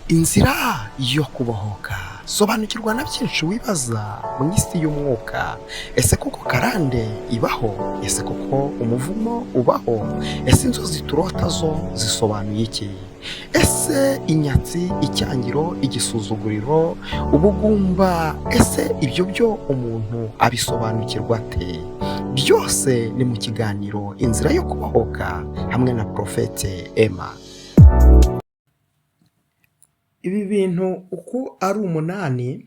Inzira yo kubohoka. Sobanukirwa na byinshi wibaza mu isi y'umwuka. Ese koko karande ibaho? Ese koko umuvumo ubaho? Ese inzozi turota zo zisobanuye iki? Ese inyatsi, icyangiro, igisuzuguriro, ubugumba, ese ibyo byo umuntu abisobanukirwa ate? Byose ni mu kiganiro Inzira yo kubohoka hamwe na Prophet Emma. Ibi bintu uko ari 8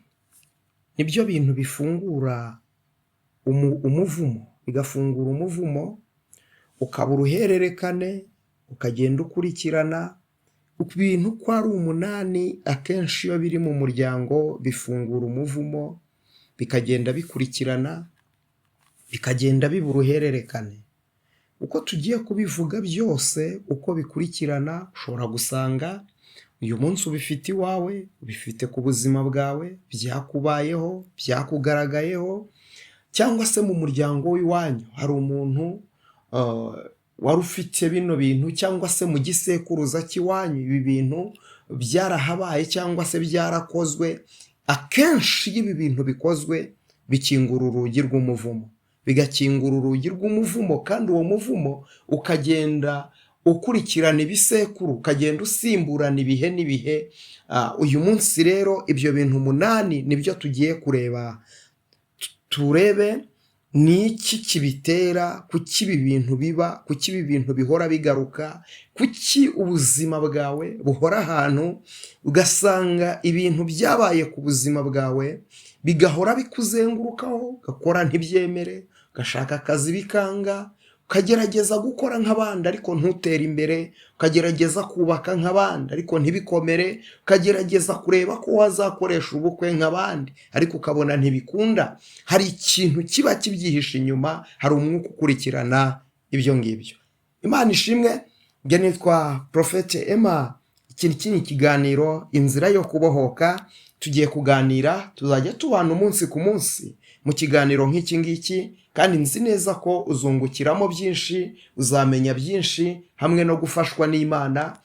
nibyo bintu bifungura umuvumo, bigafungura umuvumo, ukaba uruhererekane, ukagenda ukurikirana. Ibintu uko ari 8 akenshi iyo biri mu muryango bifungura umuvumo, bikagenda bikurikirana, bikagenda biba uruhererekane. Uko tugiye kubivuga byose uko bikurikirana, ushobora gusanga uyu munsi ubifite iwawe, ubifite ku buzima bwawe, byakubayeho, byakugaragayeho, cyangwa se mu muryango w'iwanyu hari umuntu wari ufite bino bintu, cyangwa se mu gisekuruza cy'iwanyu ibi bintu byarahabaye cyangwa se byarakozwe. Akenshi iyo ibi bintu bikozwe bikingura urugi rw'umuvumo, bigakingura urugi rw'umuvumo, kandi uwo muvumo ukagenda ukurikirana ibisekuru, ukagenda usimburana ibihe n'ibihe. Uyu munsi rero ibyo bintu 8 nibyo tugiye kureba. Turebe ni iki kibitera, kuki ibi bintu biba, kuki ibi bintu bihora bigaruka, kuki ubuzima bwawe buhora ahantu ugasanga ibintu byabaye ku buzima bwawe bigahora bikuzengurukaho, gakora ntibyemere, gashaka akazi bikanga, ukagerageza gukora nk'abandi ariko ntutere imbere, ukagerageza kubaka nk'abandi ariko ntibikomere, ukagerageza kureba ko wazakoresha ubukwe nk'abandi ariko ukabona ntibikunda. Hari ikintu kiba kibyihishe inyuma, hari umwuka ukurikirana ibyo ngibyo. Imana ishimwe. Njye nitwa Prophet Emma. Iki ni ikiganiro Inzira yo kubohoka. Tugiye kuganira, tuzajya tubana umunsi ku munsi mu kiganiro nk'iki ngiki, kandi nzi neza ko uzungukiramo byinshi, uzamenya byinshi hamwe no gufashwa n'Imana.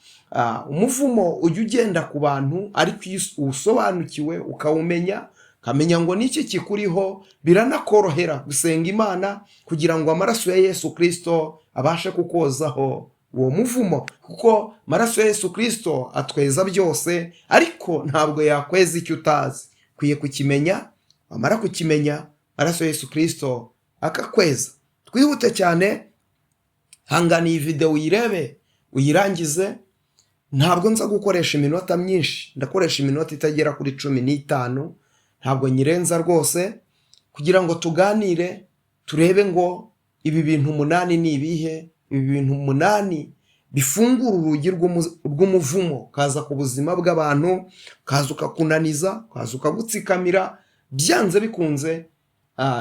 Umuvumo ujya ugenda ku bantu, ariko iyo usobanukiwe ukawumenya, ukamenya ngo niki kikuriho, biranakorohera gusenga Imana kugira ngo amaraso ya Yesu Kristo abashe kukozaho uwo muvumo, kuko amaraso ya Yesu Kristo atweza byose, ariko ntabwo yakweza icyo utazi. Kwiye kukimenya, wamara kukimenya amaraso ya Yesu Kristo akakweza. Twihute cyane, hangana iyi video uyirebe uyirangize. Ntabwo nza gukoresha iminota myinshi, ndakoresha iminota itagera kuri 15, ntabwo nyirenza rwose, kugira ngo tuganire turebe ngo ibi bintu 8 ni ibihe. Ibi bintu 8 bifungura urugi rw'umuvumo, kaza ku buzima bw'abantu, kaza ukakunaniza, kaza ukagutsikamira, byanze bikunze.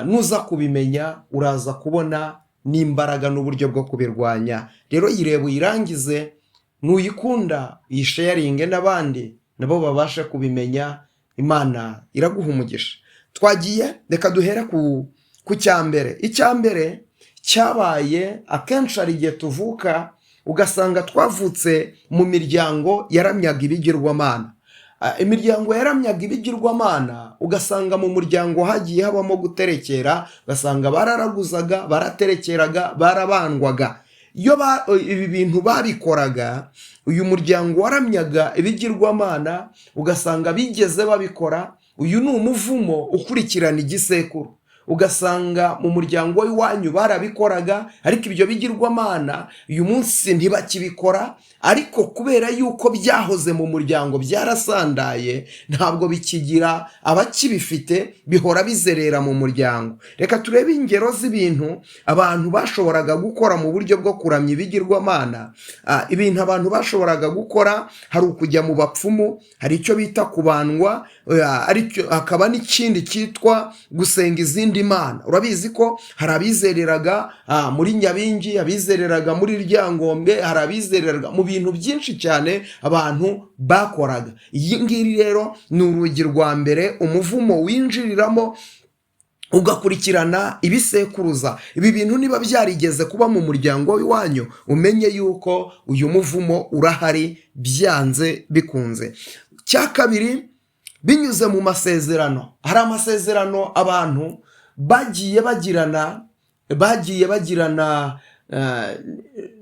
Nuza kubimenya uraza kubona n'imbaraga n'uburyo bwo kubirwanya. Rero yirebe uyirangize, nuyikunda uyisharinge n'abandi nabo babashe kubimenya. Imana iraguha umugisha. Twagiye, reka duhere ku cyambere. Icyambere cyabaye akenshi ari igihe tuvuka, ugasanga twavutse mu miryango yaramyaga ibigirwamana. Imiryango yaramyaga ibigirwamana, ugasanga mu muryango hagiye habamo guterekera, ugasanga bararaguzaga, baraterekeraga, barabandwaga. Iyo ibi bintu babikoraga, uyu muryango waramyaga ibigirwamana, ugasanga bigeze babikora. Uyu ni umuvumo ukurikirana igisekuru. Ugasanga mu muryango w'iwanyu barabikoraga, ariko ibyo bigirwamana uyu munsi ntibakibikora, ariko kubera yuko byahoze mu muryango byarasandaye, ntabwo bikigira abakibifite, bihora bizerera mu muryango. Reka turebe ingero z'ibintu abantu bashoboraga gukora mu buryo bwo kuramya ibigirwamana. Ibintu abantu bashoboraga gukora, hari ukujya mu bapfumu, hari icyo bita kubandwa, hakaba n'ikindi cyitwa gusenga izindi mana. Urabizi ko hari abizereraga muri Nyabingi, abizereraga muri Ryangombe, hari abizereraga mu bintu byinshi cyane abantu bakoraga. Iyi ngiri rero ni urugi rwa mbere umuvumo winjiriramo, ugakurikirana ibisekuruza. Ibi bintu niba byarigeze kuba mu muryango w'iwanyu, umenye yuko uyu muvumo urahari byanze bikunze. cya kabiri, binyuze mu masezerano. Hari amasezerano abantu bagiye bagirana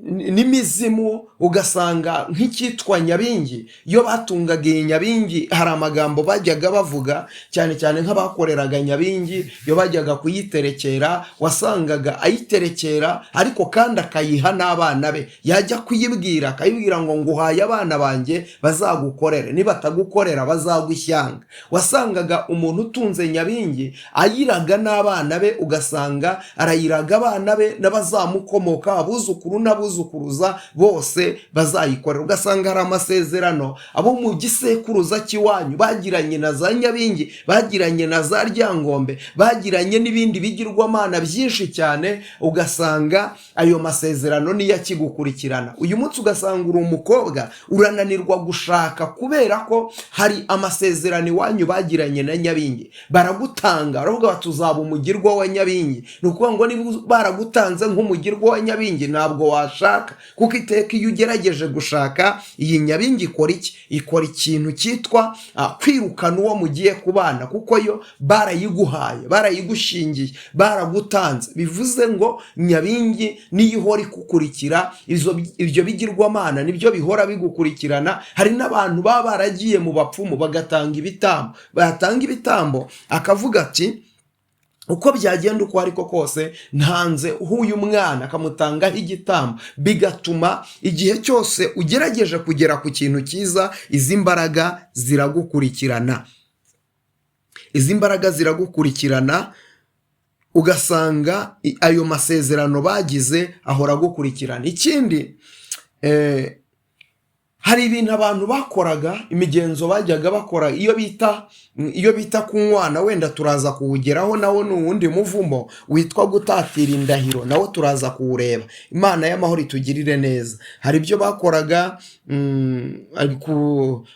n'imizimu, ugasanga nk'icyitwa nyabingi. Iyo batungaga iyi nyabingi, hari amagambo bajyaga bavuga, cyane cyane nk'abakoreraga nyabingi. Iyo bajyaga kuyiterekera, wasangaga ayiterekera ariko kandi akayiha n'abana be. Yajya kuyibwira akayibwira ngo nguhaye abana banjye bazagukorere, nibatagukorera bazagwa ishyanga. Wasangaga umuntu utunze nyabingi ayiraga n'abana be, ugasanga arayiraga abana be n'abazamukomoka, abuzukuru n'abuzukuruza bose bazayikorera. Ugasanga hari amasezerano abo mu gisekuruza cy'iwanyu bagiranye na za nyabingi, bagiranye na za ryangombe, bagiranye n'ibindi bigirwamana byinshi cyane. Ugasanga ayo masezerano niyo akigukurikirana. Uyu munsi ugasanga uri umukobwa urananirwa gushaka kubera ko hari amasezerano iwanyu bagiranye na nyabingi. Baragutanga, baravuga bati uzaba umugirwa wa nyabingi. Ni ukuvuga ngo niba baragutanze nk'umugirwa wa nyabingi, ntabwo washaka, kuko iteka iyo ugerageje gushaka iyi nyabingi ikora iki? Ikora ikintu cyitwa kwirukana uwo mugiye kubana, kuko yo barayiguhaye, barayigushingiye, baragutanze. Bivuze ngo nyabingi niyo ihora ikukurikira, ibyo bigirwamana nibyo bihora bigukurikirana. Hari n'abantu baba baragiye mu bapfumu bagatanga ibitambo, batanga ibitambo akavuga ati uko byagenda uko ariko kose ntanze uyu mwana, akamutangaho igitambo. Bigatuma igihe cyose ugerageje kugera ku kintu cyiza, izi mbaraga ziragukurikirana. Izi mbaraga ziragukurikirana, ugasanga ayo masezerano bagize ahora agukurikirana. Ikindi, hari ibintu abantu bakoraga, imigenzo bajyaga bakora, iyo bita kunywana, wenda turaza kuwugeraho, nawo ni uwundi muvumo witwa gutatira indahiro, nawo turaza kuwureba. Imana y'amahoro itugirire neza. Hari ibyo bakoraga,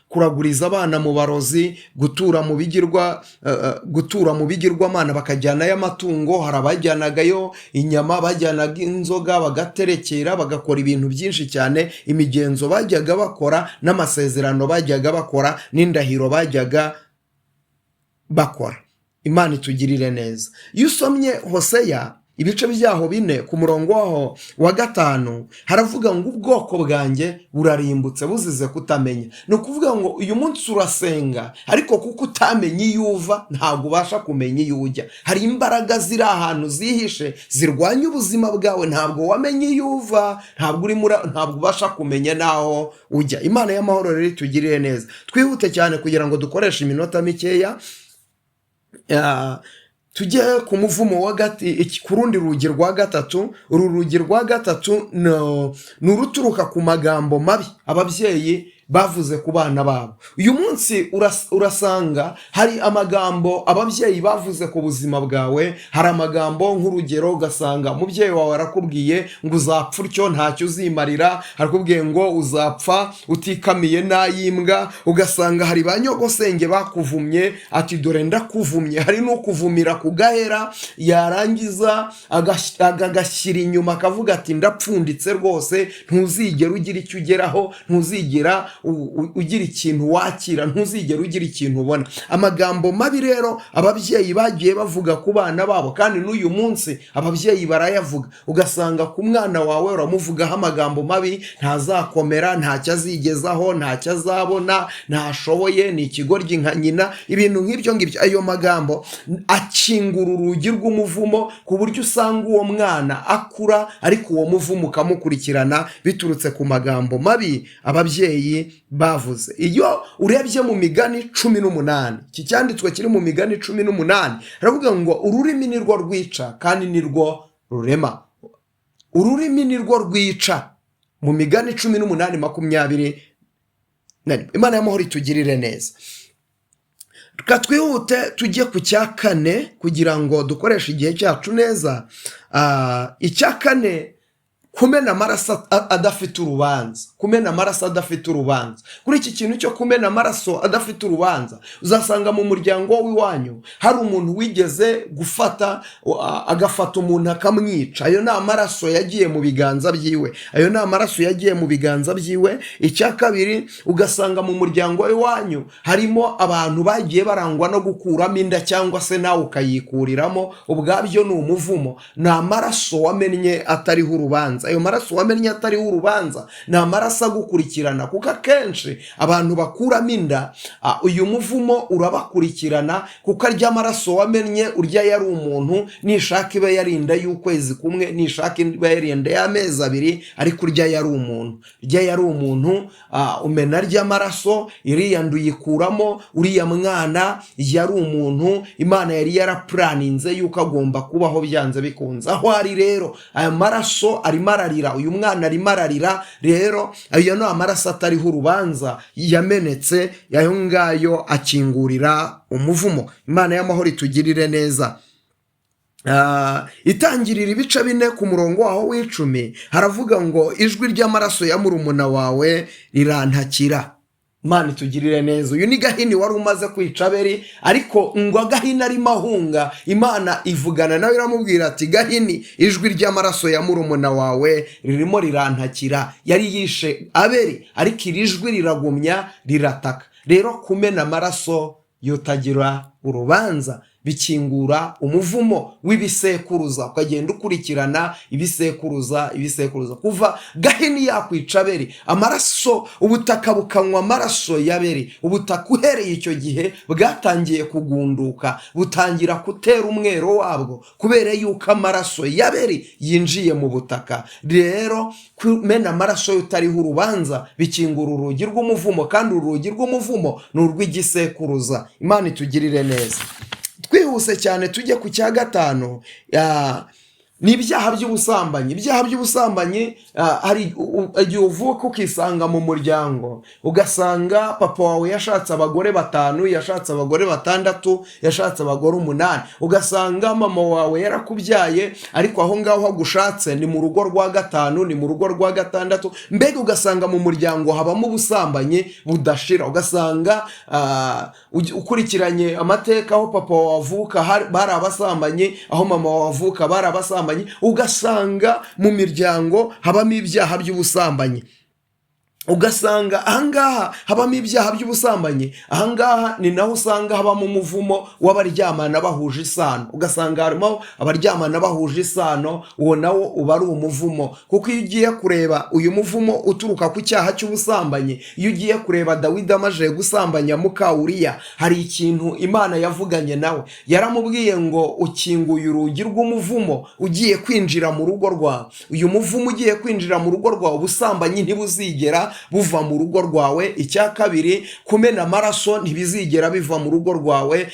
kuraguriza abana mu barozi, gutura mu bigirwamana, bakajyanayo amatungo. Hari abajyanagayo inyama, bajyanaga inzoga, bagaterekera, bagakora ibintu byinshi cyane. Imigenzo bajyaga bakora, n'amasezerano bajyaga bakora, n'indahiro bajyaga bakora. Imana itugirire neza. Iyo usomye Hoseya ibice byaho 4 ku murongo waho wa 5, haravuga ngo ubwoko bwanjye burarimbutse buzize kutamenya. Ni ukuvuga ngo uyu munsi urasenga, ariko kuko utamenye iyo uva ntabwo ubasha kumenya iyo ujya. Hari imbaraga ziri ahantu zihishe zirwanya ubuzima bwawe, ntabwo wamenye iyo uva, ntabwo ubasha kumenya naho ujya. Imana y'amahoro rero itugirire neza. Twihute cyane kugira ngo dukoreshe iminota mikeya. Tujye ku muvumo ku rundi rugi rwa gatatu. Uru rugi rwa gatatu ni uruturuka ku magambo mabi ababyeyi bavuze ku bana babo. Uyu munsi urasanga hari amagambo ababyeyi bavuze ku buzima bwawe. Hari amagambo nk'urugero, ugasanga umubyeyi wawe arakubwiye ngo uzapfa utyo ntacyo uzimarira, arakubwiye ngo uzapfa utikamiye n'ayimbwa. Ugasanga hari ba nyogosenge bakuvumye ati dore ndakuvumye. Hari n'ukuvumira ku gahera, yarangiza agashyira inyuma akavuga ati ndapfunditse rwose, ntuzigera ugira icyo ugeraho, ntuzigera ugira ikintu wakira, ntuzigera ugira ikintu ubona. Amagambo mabi rero ababyeyi bagiye bavuga ku bana babo, kandi n'uyu munsi ababyeyi barayavuga. Ugasanga ku mwana wawe uramuvugaho amagambo mabi, ntazakomera, ntacyo azigezaho, ntacyo azabona, ntashoboye, ni ikigoryi nka nyina, ibintu nk'ibyo ngibyo. Ayo magambo akingura urugi rw'umuvumo, ku buryo usanga uwo mwana akura, ariko uwo muvumo ukamukurikirana biturutse ku magambo mabi ababyeyi bavuze. Iyo urebye mu Migani 18, iki cyanditswe kiri mu Migani 18, aravuga ngo ururimi ni rwo rwica kandi ni rwo rurema. Ururimi ni rwo rwica, mu Migani 18:20. Imana y'amahoro itugirire neza. Reka twihute tujye ku cya 4 kugira ngo dukoreshe igihe cyacu neza. Icya 4 kumena amaraso adafite urubanza, kumena amaraso adafite urubanza. Kuri iki kintu cyo kumena amaraso adafite urubanza, uzasanga mu muryango w'iwanyu hari umuntu wigeze gufata agafata umuntu akamwica. Ayo ni amaraso yagiye mu biganza byiwe, ayo ni amaraso yagiye mu biganza byiwe. Icya kabiri, ugasanga mu muryango w'iwanyu harimo abantu bagiye barangwa no gukuramo inda, cyangwa se nawe ukayikuriramo, ubwabyo ni umuvumo. Ni amaraso wamennye atariho urubanza. Ayo maraso wamennye atariho urubanza ni amaraso agukurikirana, kuko akenshi abantu bakuramo inda uyu muvumo urabakurikirana, kuko arya maraso wamennye urya yari umuntu, nishaka iba yari inda y'ukwezi kumwe, nishaka iba yari inda y'amezi abiri, ariko urya yari umuntu. Urya yari umuntu, umena arya maraso, iriya nda uyikuramo, uriya mwana yari umuntu. Imana yari yarapuraninze yuko agomba kubaho byanze bikunze. Aho ari rero aya maraso arimo ararira, uyu mwana arimo ararira, rero ayo ni amaraso atariho urubanza yamenetse, ayo ngayo akingurira umuvumo. Imana y'amahoro itugirire neza. Itangirira ibice 4 ku murongo waho w'10 haravuga ngo ijwi ry'amaraso ya murumuna wawe rirantakira. Imana itugirire neza. Uyu ni Gahini wari umaze kwica Abeli, ariko ngo Gahini arimo ahunga, Imana ivugana nawe iramubwira ati, Gahini, ijwi ry'amaraso ya murumuna wawe ririmo rirantakira. Yari yishe Abeli, ariko iri jwi riragumya rirataka. Rero kumena amaraso yotagira urubanza bikingura umuvumo w'ibisekuruza, ukagenda ukurikirana ibisekuruza kuva Gahini yakwica Abeli, amaraso, ubutaka bukanywa amaraso y'Abeli. Ubutaka uhereye icyo gihe bwatangiye kugunduka, butangira gutera umwero wabwo, kubera yuko amaraso y'Abeli yinjiye mu butaka. Rero kumena amaraso utariho urubanza bikingura urugi rw'umuvumo, kandi urugi rw'umuvumo ni urw'igisekuruza. Imana itugirire neza. Twihuse cyane tujye ku cya 5, ni ibyaha by'ubusambanyi. Ibyaha by'ubusambanyi, hari igihe uvuka ukisanga mu muryango, ugasanga papa wawe yashatse abagore 5, yashatse abagore 6, yashatse abagore 8, ugasanga mama wawe yarakubyaye, ariko aho ngaho agushatse ni mu rugo rwa 5, ni mu rugo rwa 6, mbega ugasanga mu muryango habamo ubusambanyi budashira. Ugasanga ukurikiranye amateka, aho papa wavuka bari abasambanyi, aho mama wavuka bari abasambanyi, ugasanga mu miryango habamo ibyaha by'ubusambanyi. Ugasanga ahangaha habamo ibyaha by'ubusambanyi, ahangaha ni naho usanga habamo umuvumo w'abaryamana bahuje isano. Ugasanga harimo abaryamana bahuje isano, uwo nawo uba ari umuvumo. Kuko iyo ugiye kureba uyu muvumo uturuka ku cyaha cy'ubusambanyi, iyo ugiye kureba Dawidi amaze gusambanya muka Uriya, hari ikintu Imana yavuganye nawe. Yaramubwiye ngo ukinguye urugi rw'umuvumo ugiye kwinjira mu rugo rwawe. Uyu muvumo ugiye kwinjira mu rugo rwawe, ubusambanyi ntibuzigera buva mu rugo rwawe. Icya kabiri, kumena amaraso ntibizigera biva mu rugo rwawe.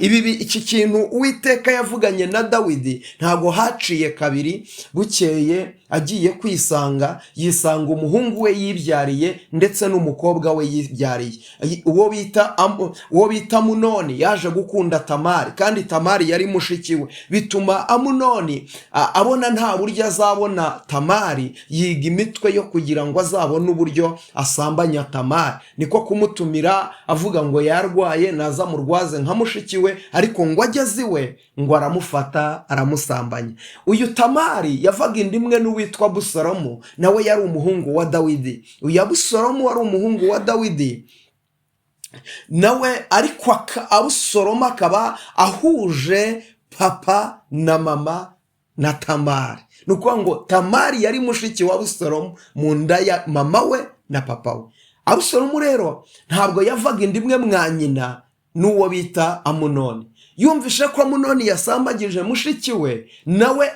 Iki kintu Uwiteka yavuganye na Dawidi ntago haciye kabiri, bukeye agiye kwisanga, yisanga umuhungu we yibyariye ndetse n'umukobwa we yibyariye. Uwo bita Amunoni yaje gukunda Tamari, kandi Tamari yari mushiki we. Bituma Amunoni abona nta buryo azabona Tamari, yiga imitwe yo kugira ngo azabone uburyo asambanya Tamari. Niko kumutumira avuga ngo yarwaye, naza murwaze nka mushiki we, ariko ngo ageze iwe ngo aramufata aramusambanya. Uyu Tamari yavaga inda imwe n'uwitwa Abusalomu, nawe yari umuhungu wa Dawidi. Uyu Abusalomu wari umuhungu wa Dawidi nawe, ariko Abusalomu akaba ahuje papa na mama na Tamari. Nukuvuga ngo Tamari yari mushiki wa Abusalomu mu nda ya mama we na papa we. Abusalomu rero ntabwo yavaga inda imwe mwa nyina n'uwo bita Amunoni. Yumvishe ko Amunoni yasambagije mushiki we, nawe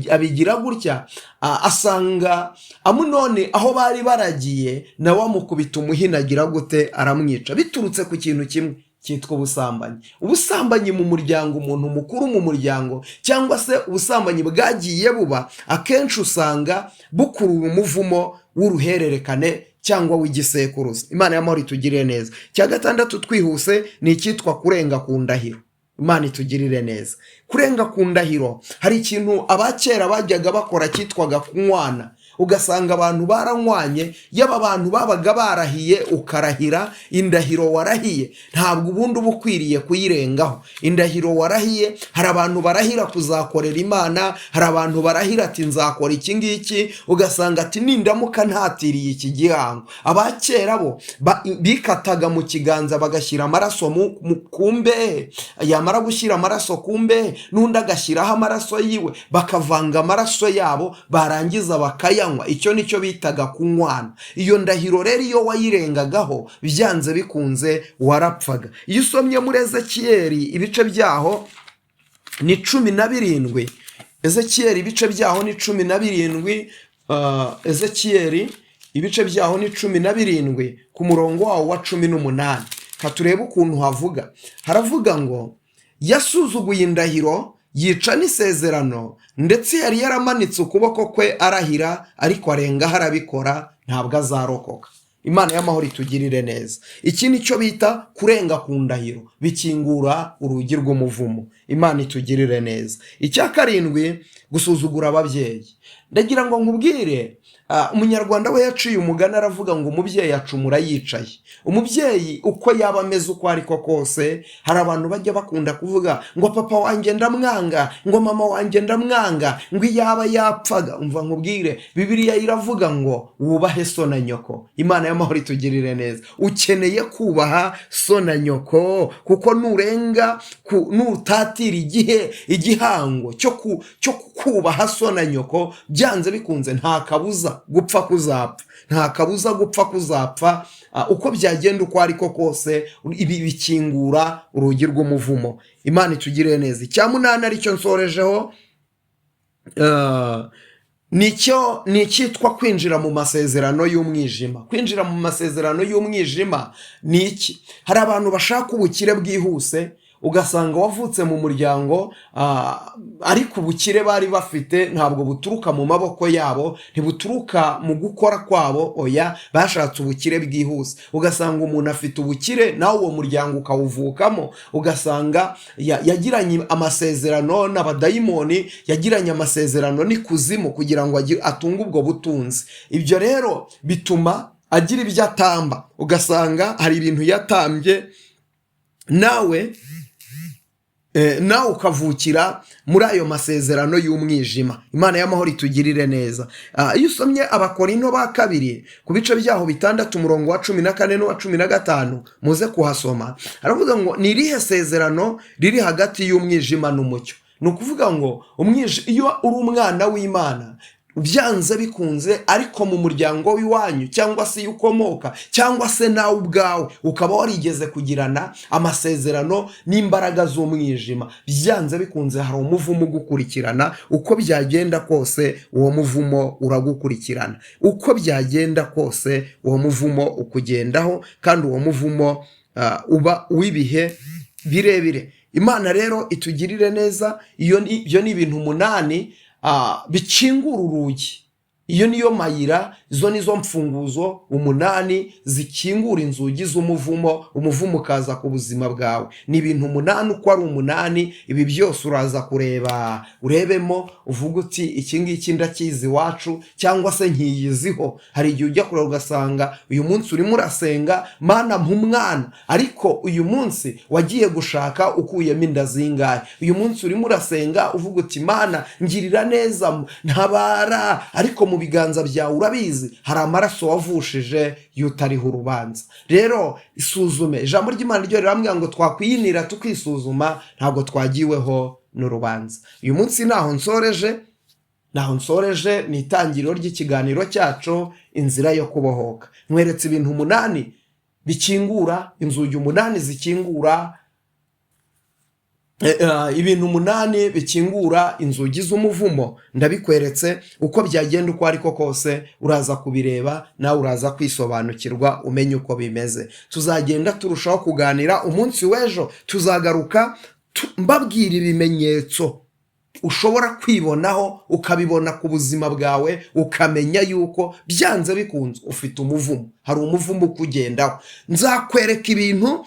abigira gutya, asanga Amunoni aho bari baragiye, nawe amukubita umuhinagira gute, aramwica, biturutse ku kintu kimwe cyitwa ubusambanyi. Ubusambanyi mu muryango, umuntu mukuru mu muryango, cyangwa se ubusambanyi bwagiye buba, akenshi usanga bukurura umuvumo w'uruhererekane cyangwa w'igisekuruza. Imana y'amahoro itugirire neza. Cya 6 twihuse ni icyitwa kurenga ku ndahiro. Imana itugirire neza. Kurenga ku ndahiro, hari ikintu abakera bajyaga bakora cyitwaga kunywana. ugasanga abantu baranywanye, yaba abantu babaga barahiye ukarahira indahiro warahiye, ntabwo ubundi uba ukwiriye kuyirengaho. Indahiro warahiye, hari abantu barahira kuzakorera Imana, hari abantu barahira ati nzakora iki ngiki, ugasanga ati nindamuka ntatiriye iki gihango. Abakera bo bikataga mu kiganza bagashyira amaraso ku mbehe, yamara gushyira amaraso ku mbehe n'undi agashyiraho amaraso yiwe, bakavanga amaraso yabo, barangiza bakayanywa. Icyo nicyo bitaga kunywana. Iyo ndahiro rero iyo wayirengagaho byanze bikunze warapfaga. Iyo usomye muri Ezekiyeli ibice byaho ni 17, Ezekiyeli ibice byaho ni 17, Ezekiyeli ibice byaho ni 17 ku murongo wawo wa 18. Katurebe ukuntu havuga. Haravuga ngo yasuzuguye indahiro, yica n'isezerano, ndetse yari yaramanitse ukuboko kwe arahira, ariko arengaho arabikora, ntabwo azarokoka. Imana y'amahoro itugirire neza. Iki nicyo bita kurenga ku ndahiro, bikingura urugi rw'umuvumo. Imana itugirire neza. Icya 7, gusuzugura ababyeyi. Ndagira ngo nkubwire, umunyarwanda we yaciye umugani aravuga ngo umubyeyi acumura yicaye. Umubyeyi uko yaba ameze uko ariko kose, hari abantu bajya bakunda kuvuga ngo papa wanjye ndamwanga, ngo mama wanjye ndamwanga, ngo iyaba yapfaga. Umva nkubwire, Bibiliya iravuga ngo wubahe so na nyoko. Imana y'amahoro itugirire neza. Ukeneye kubaha so na nyoko, kuko nurenga nutatira igihango cyo kubaha so na nyoko, byanze bikunze nta kabuza gupfa kuzapfa, nta kabuza gupfa kuzapfa. Uko byagenda uko ariko kose, ibi bikingura urugi rw'umuvumo. Imana itugirire neza. Icya 8 aricyo nsorejeho, ni icyitwa kwinjira mu masezerano y'umwijima. Kwinjira mu masezerano y'umwijima ni iki? Hari abantu bashaka ubukire bwihuse, ugasanga wavutse mu muryango, ariko ubukire bari bafite ntabwo buturuka mu maboko yabo, ntibuturuka mu gukora kwabo, oya, bashatse ubukire bwihuse. Ugasanga umuntu afite ubukire, nawe uwo muryango ukawuvukamo, ugasanga yagiranye amasezerano n'abadayimoni, yagiranye amasezerano n'ikuzimu kugira ngo atunge ubwo butunzi. Ibyo rero bituma agira ibyo atamba, ugasanga hari ibintu yatambye, nawe ukavukira muri ayo masezerano y'umwijima. Imana y'amahoro itugirire neza. Iyo usomye Abakorinto ba 2 ku bice byaho 6 umurongo wa 14 n'uwa 15, muze kuhasoma. Aravuga ngo ni irihe sezerano riri hagati y'umwijima n'umucyo? Ni ukuvuga ngo iyo uri umwana w'Imana, byanze bikunze, ariko mu muryango w'iwanyu cyangwa se ukomoka, cyangwa se nawe ubwawe ukaba warigeze kugirana amasezerano n'imbaraga z'umwijima, byanze bikunze hari umuvumo ugukurikirana. Uko byagenda kose uwo muvumo uragukurikirana, uko byagenda kose uwo muvumo ukugendaho, kandi uwo muvumo uba w'ibihe birebire. Imana rero itugirire neza. Ibyo ni ibintu 8 bikingura urugi. Iyo niyo mayira, izo nizo mfunguzo 8 zikingura inzugi z'umuvumo, umuvumo ukaza ku buzima bwawe. Ni ibintu 8, uko ari 8, ibi byose uraza kureba, urebemo, uvuga uti iki ngiki ndakizi iwacu, cyangwa se nkiyiziho. Hari igihe ujya kureba ugasanga uyu munsi urimo urasenga, Mana mpa umwana, ariko uyu munsi wagiye gushaka ukuyemo inda zingahe. Uyu munsi urimo urasenga uvuga uti Mana ngirira neza, ntabara, ariko mu biganza byawe urabizi hari amaraso wavushije y'utariho urubanza. Rero isuzume. Ijambo ry'Imana ryo rirambwira ngo twakwiyinira tukisuzuma, ntabwo twagiweho n'urubanza. Uyu munsi naho nsoreje ni itangiriro ry'ikiganiro cyacu, inzira yo kubohoka. Mweretse ibintu 8 bikingura, inzugi 8 zikingura, ibintu 8 bikingura inzugi z'umuvumo. Ndabikweretse. Uko byagenda uko ariko kose uraza kubireba, nawe uraza kwisobanukirwa, umenye uko bimeze. Tuzagenda turushaho kuganira. Umunsi w'ejo tuzagaruka mbabwira ibimenyetso ushobora kwibonaho, ukabibona ku buzima bwawe, ukamenya yuko byanze bikunze ufite umuvumo. hari umuvumo ukugendaho. Nzakwereka ibintu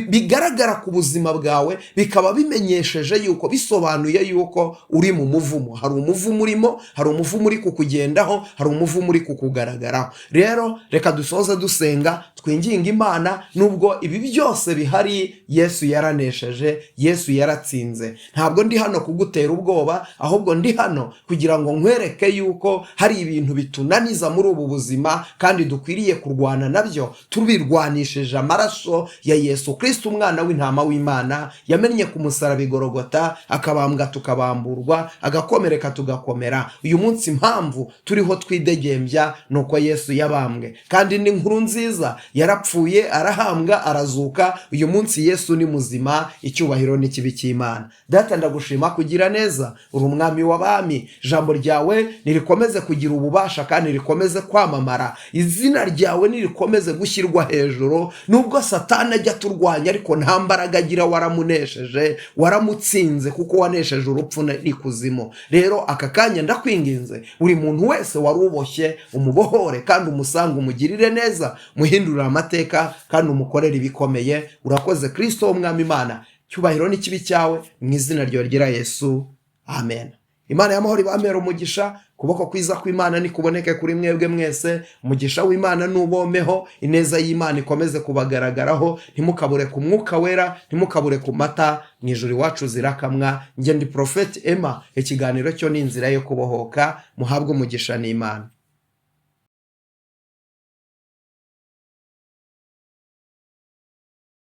bigaragara ku buzima bwawe bikaba bimenyesheje yuko, bisobanuye yuko uri mu muvumo. Hari umuvumo urimo, hari umuvumo uri kukugendaho, hari umuvumo uri kukugaragaraho. Rero reka dusoze dusenga twinginga Imana, nubwo ibi byose bihari Yesu yaranesheje, Yesu yaratsinze. Ntabwo ndi hano kugutera ubwoba, ahubwo ndi hano kugira ngo nkwereke yuko hari ibintu bitunaniza muri ubu buzima kandi dukwiriye kurwana nabyo, tubirwanishije amaraso ya Yesu Kristo, umwana w'intama w'Imana yamennye ku musaraba i Golgota, akabambwa tukabamburwa, agakomereka tugakomera. Uyu munsi impamvu turiho twidegembya nuko Yesu yabambwe, kandi ni inkuru nziza. Yarapfuye, arahambwa, arazuka. Uyu munsi Yesu ni muzima, icyubahiro n'ikibi cy'Imana. Data, ndagushima kugira neza, uri umwami w'abami. Ijambo ryawe nirikomeze kugira ububasha kandi rikomeze kwamamara. Izina ryawe nirikomeze gushyirwa hejuru. Nubwo Satani ajya turwanya, ariko nta mbaraga agira. Waramunesheje, waramutsinze, kuko wanesheje urupfu n'ikuzimu. Rero aka kanya ndakwinginze, buri muntu wese wari uboshye umubohore kandi umusange, umugirire neza, muhindurire amateka kandi umukorere ibikomeye. Urakoze Kristo w'umwami Imana, cyubahiro n'ikibi cyawe, mu izina ryawe ryera Yesu, amen. Imana y'amahoro ibamere umugisha. Kuboko kwiza kw'Imana nikuboneke kuri mwebwe mwese. Umugisha w'Imana nubomeho, ineza y'Imana ikomeze kubagaragaraho. Ntimukabure ku mwuka wera, ntimukabure ku mata, mu ijuru iwacu zirakamwa. Njye ndi Prophet Emma, ikiganiro cyo ni inzira yo kubohoka. Muhabwe umugisha n'Imana.